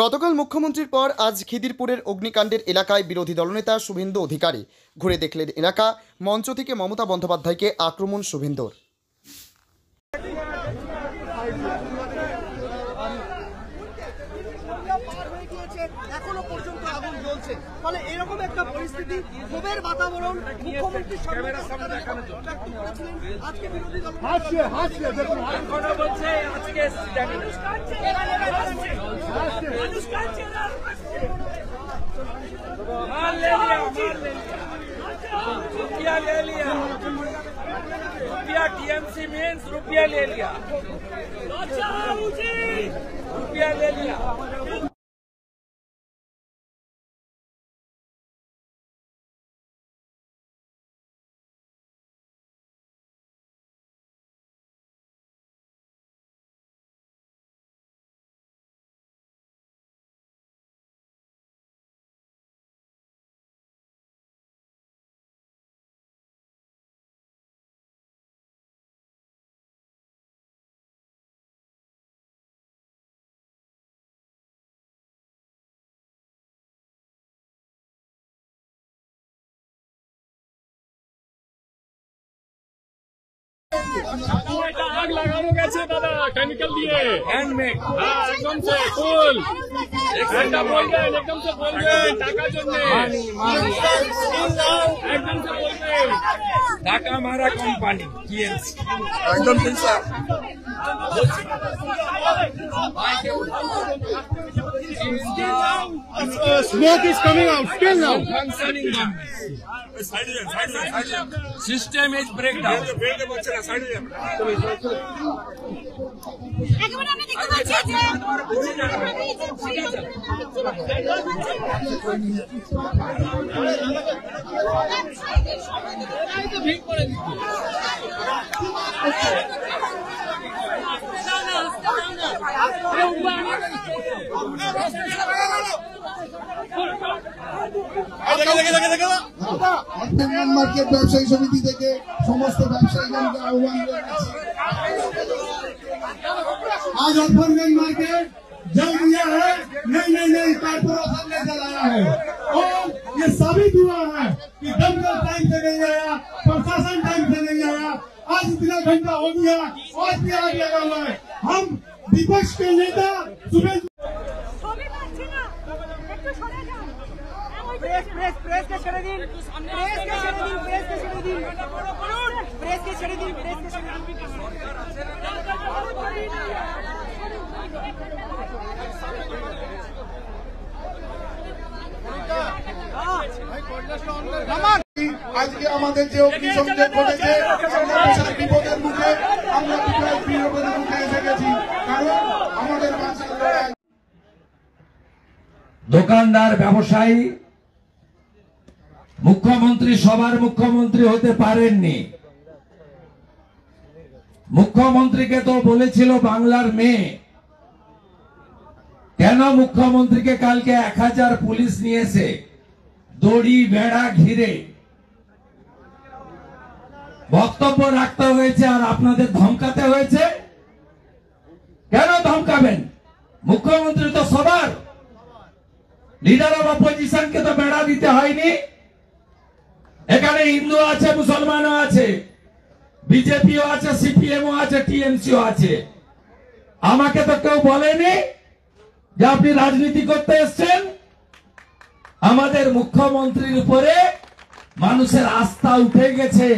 গতকাল মুখ্যমন্ত্রীর পর আজ খিদিরপুরের অগ্নিকাণ্ডের এলাকায় বিরোধী দলনেতা শুভেন্দু অধিকারী ঘুরে দেখলেন এলাকা। মঞ্চ থেকে মমতা বন্দ্যোপাধ্যায়কে আক্রমণ শুভেন্দুর। এখনো পর্যন্ত আগুন জ্বলছে, ফলে এরকম একটা পরিস্থিতি, ক্ষোভের বাতাবরণ মুখ্যমন্ত্রীর সামনে করেছিলেন। আজকে বিরোধী দল বলছে আজকে रुपया ले लिया, रुपया टीएमसी मीन्स रुपया ले लिया, रुपया ले लिया। आग लगानो कैसे दादा केमिकल दिए हैंडमेड एकदम से फुल एकदम से बोल गए टाका जन्ने एकदम से बोल गए टाका हमारा कंपनी एकदम smoke is coming out still now functioning system is breakdown market व्यवसायी समिति থেকে সমস্ত ব্যবসায়ীগণকে আহ্বান জানাচ্ছি। आज अफरगंज मार्केट जल दिया है, नहीं कारपोरेशन ने जलाया है और ये साबित हुआ है कि दमकल टाइम से नहीं आया, प्रशासन टाइम से नहीं आया। आज इतना घंटा हो गया, आज भी आग लगा हुआ है। हम विपक्ष के नेता सुबह प्रेस के छेड़े दिन, আজকে আমাদের যে অগ্নিসংযোগ ঘটেছে, আমরা বিপদের মুখে বিপদের মুখে এসে গেছি, কারণ আমাদের বাঁচার লড়াই। দোকানদার ব্যবসায়ী মুখ্যমন্ত্রী সবার মুখ্যমন্ত্রী হতে পারেননি। মুখ্যমন্ত্রীকে তো বলেছিল বাংলার মেয়ে। কেন মুখ্যমন্ত্রীকে কালকে 1000 পুলিশ নিয়েছে দড়ি বেড়া ঘিরে বক্তব্য রাখতে হয়েছে আর আপনাদের ধমকাতে হয়েছে? কেন ধমকাবেন? মুখ্যমন্ত্রী তো সবার, লিডার অফ অপোজিশনকে তো বেড়া দিতে হয়নি। এখানে হিন্দু আছে, মুসলমানও আছে, বিজেপিও আছে, সিপিএমও আছে, টিএমসিও আছে। আমাকে তো কেউ বলেনি যে আপনি রাজনীতি করতে এসছেন। আমাদের মুখ্যমন্ত্রীর উপরে মানুষের আস্থা উঠে গেছে।